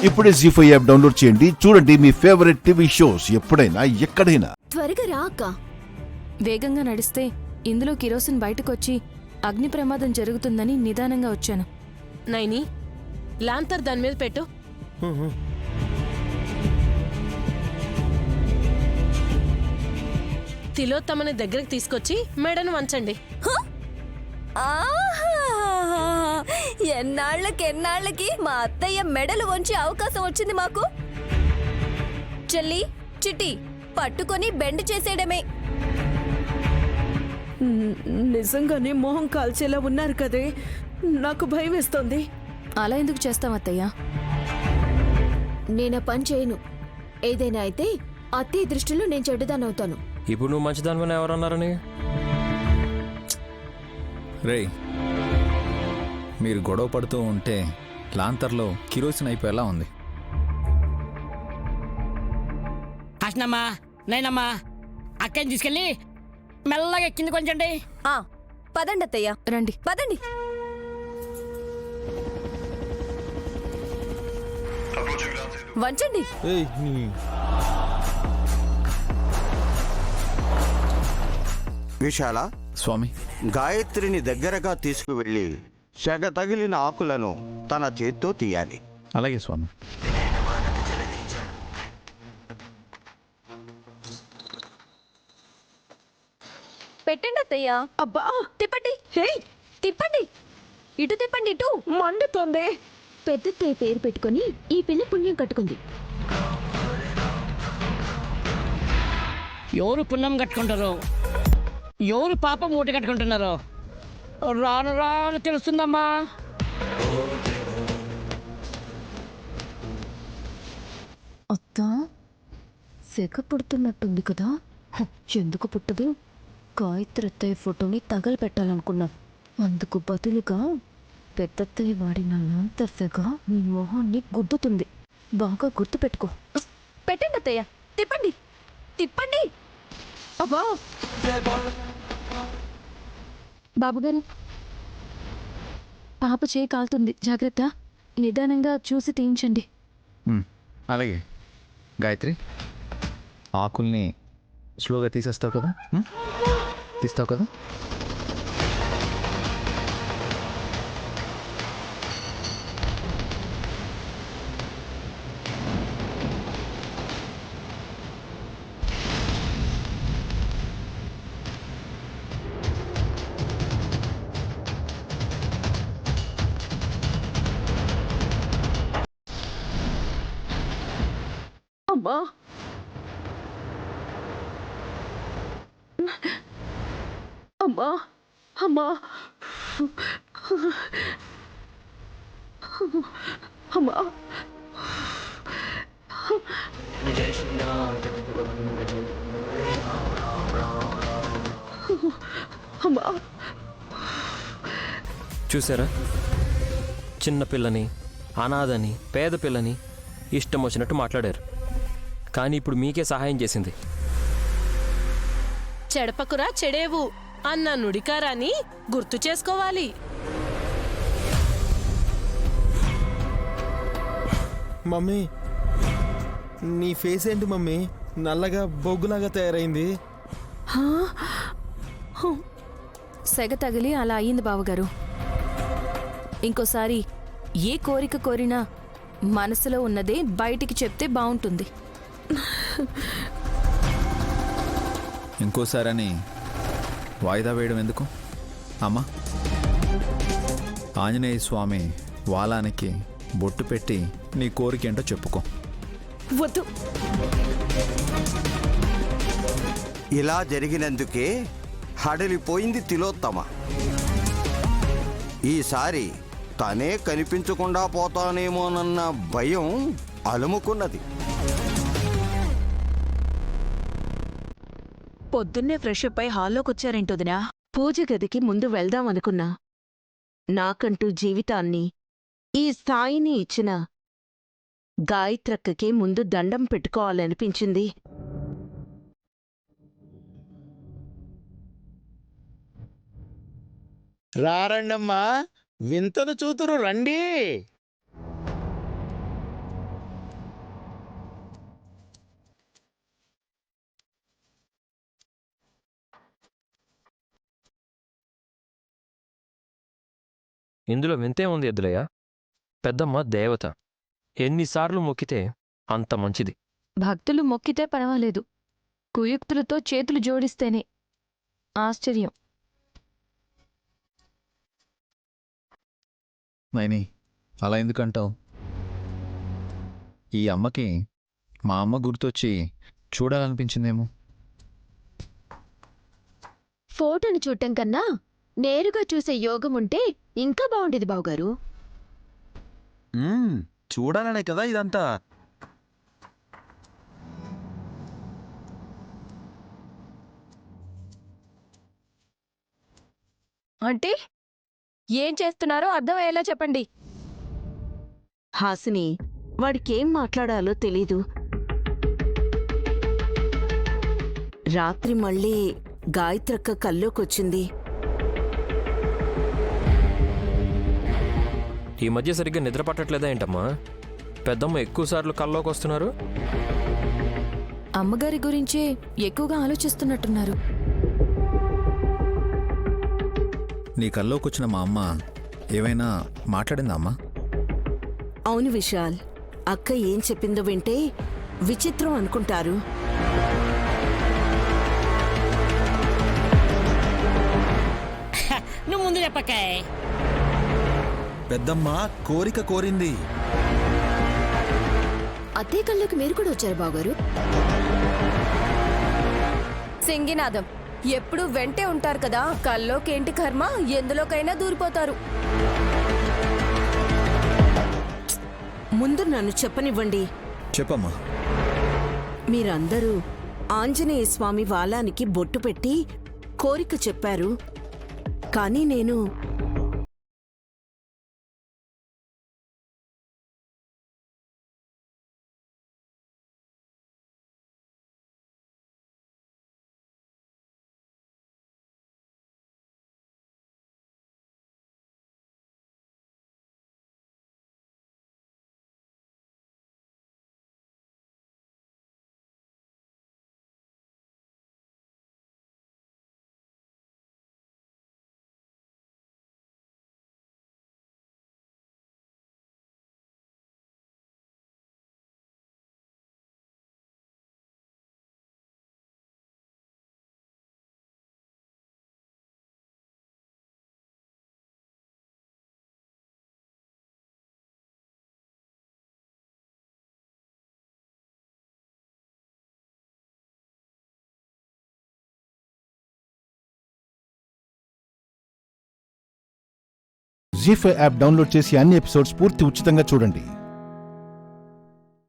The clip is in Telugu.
ఇప్పుడే జీ5 యాప్ డౌన్లోడ్ చేయండి. చూడండి మీ ఫేవరెట్ టీవీ షోస్ ఎప్పుడైనా ఎక్కడైనా. త్వరగా రా అక్క. వేగంగా నడిస్తే ఇందులో కిరోసిన్ బయటకొచ్చి అగ్ని ప్రమాదం జరుగుతుందని నిదానంగా వచ్చాను. నైని, లాంతర్ దాని మీద పెట్టు. తిలోత్తమని దగ్గరికి తీసుకొచ్చి మెడను వంచండి. ఎన్నాళ్ళకి మా అత్తయ్య మెడలు వంచి అవకాశం వచ్చింది మాకు. చెల్లి, చిట్టి పట్టుకొని బెండ్ చేసేయడమే. నిజంగానే మొహం కాల్చేలా ఉన్నారు కదే, నాకు భయం వేస్తోంది. అలా ఎందుకు చేస్తాం అత్తయ్య? నేనా పని చేయను. ఏదైనా అయితే అత్తయ్య దృష్టిలో నేను చెడ్డదానవుతాను. ఇప్పుడు నువ్వు మంచిదానివని ఎవరన్నారని? రేయ్, మీరు గొడవ పడుతూ ఉంటే లాంతర్లో కిరోసిన్ అయిపోయేలా ఉంది. అష్నమ్మా, నైనమ్మా, అక్కని తీసుకెళ్ళి మెల్లగా ఎక్కింది కొంచండి. పదండి అత్తయ్య, రండి. పదండి. వంచండి. విశాల, స్వామి, గాయత్రిని దగ్గరగా తీసుకువెళ్ళి సెగ తగిలిన ఆకులను తన చేత్తో తీయాలి. అలాగే స్వామి. పెట్టండి అత్తయ్య. అబ్బా, తిప్పండి, హే, తిప్పండి. ఇటు తిప్పండి, ఇటు. మండుతోంది. పెద్దత్తయ్య పేరు పెట్టుకొని ఈ పిల్ల పుణ్యం కట్టుకుంది. ఎవరు పుణ్యం కట్టుకుంటారు, ఎవరు పాపం మూట కట్టుకుంటున్నారు రాను రాను తెలుస్తుందమ్మా. అత్త, సెగ పుడుతున్నట్టుంది కదా. ఎందుకు పుట్టదు? గాయత్రి అత్తయ్య ఫోటోని తగలపెట్టాలనుకున్నాం. అందుకు బదులుగా పెద్దత్తయ్య వాడిన లాంతర్ సెగ మీ మొహాన్ని గుద్దుతుంది. బాగా గుర్తు పెట్టుకో. పెట్టండి అత్తయ్య, తిప్పండి, తిప్పండి. అబ్బా, బాబుగారు, పాప చేయి కాలుతుంది, జాగ్రత్త. నిదానంగా చూసి తీయించండి. అలాగే. గాయత్రి, ఆకుల్ని స్లోగా తీసేస్తావు కదా? తీస్తావు కదా? అమ్మా, అమ్మా, అమ్మా, అమ్మా. అమ్మా, చూసారా, చిన్నపిల్లని, అనాథని, పేద పిల్లని ఇష్టం వచ్చినట్టు మాట్లాడారు. కానీ ఇప్పుడు మీకే సహాయం చేసింది. చెడపకురా చెడేవు అన్న నుడికారాన్ని గుర్తు చేసుకోవాలి. మమ్మీ, నీ ఫేస్ ఏంటి మమ్మీ? నల్లగా బొగ్గులాగా తయారైంది. సెగ తగిలి అలా అయ్యింది బావగారు. ఇంకోసారి ఏ కోరిక కోరినా మనసులో ఉన్నదే బయటికి చెప్తే బాగుంటుంది. ఇంకోసారని వాయిదా వేయడం ఎందుకు? అమ్మా, ఆంజనేయ స్వామి వాలానికి బొట్టు పెట్టి నీ కోరికేంటో చెప్పుకో. వద్దు. ఇలా జరిగినందుకే హడలిపోయింది తిలోత్తమ. ఈసారి తనే కనిపించకుండా పోతానేమోనన్న భయం అలుముకున్నది. పొద్దున్నే ఫ్రెష్ అప్ అయి హాల్లోకి వచ్చారేంటొదినా? పూజ గదికి ముందు వెళ్దాం అనుకున్నా. నాకంటూ జీవితాన్ని, ఈ స్థాయిని ఇచ్చిన గాయత్రక్కకి ముందు దండం పెట్టుకోవాలనిపించింది. రారండమ్మా, వింతను చూతురు రండి. ఇందులో వింతే ఉంది ఎద్దులయ్య. పెద్దమ్మ దేవత. ఎన్నిసార్లు మొక్కితే అంత మంచిది. భక్తులు మొక్కితే పర్వాలేదు, కుయుక్తులతో చేతులు జోడిస్తేనే ఆశ్చర్యం. నైని, అలా ఎందుకంటావు? ఈ అమ్మకి మా అమ్మ గుర్తొచ్చి చూడాలనిపించిందేమో. ఫోటోని చూడటం కన్నా నేరుగా చూసే యోగం ఉంటే ఇంకా బాగుండేది బావగారు. చూడాలనే కదా ఇదంతా. అంటే ఏం చేస్తున్నారో అర్థమయ్యేలా చెప్పండి. హాసిని, వాడికేం మాట్లాడాలో తెలీదు. రాత్రి మళ్ళీ గాయత్రక్క కల్లోకొచ్చింది. ఈ మధ్య సరిగ్గా నిద్ర పట్టట్లేదా ఏంటమ్మా? పెద్దమ్మ ఎక్కువసార్లు కల్లోకి వస్తున్నారు. అమ్మగారి గురించే ఎక్కువగా ఆలోచిస్తున్నట్టున్నారు. నీ కల్లోకొచ్చిన మా అమ్మ ఏమైనా మాట్లాడిందా అమ్మా? అవును విశాల్, అక్క ఏం చెప్పిందో వింటే విచిత్రం అనుకుంటారు. నువ్వు ముందు చెప్పకాయ్. పెద్దమ్మ కోరిక కోరింది. అదే కళ్ళకి మీరు కూడా వచ్చారు బావగారు. సింగినాదం ఎప్పుడు వెంటే ఉంటారు కదా, కల్లోకేంటి కర్మ, ఎందులోకైనా దూరిపోతారు. ముందు నన్ను చెప్పనివ్వండి. చెప్పమ్మా. మీరందరూ ఆంజనేయ స్వామి వాలానికి బొట్టు పెట్టి కోరిక చెప్పారు, కానీ నేను జీ5 యాప్ డౌన్లోడ్ చేసి అన్ని ఎపిసోడ్స్ పూర్తి ఉచితంగా చూడండి.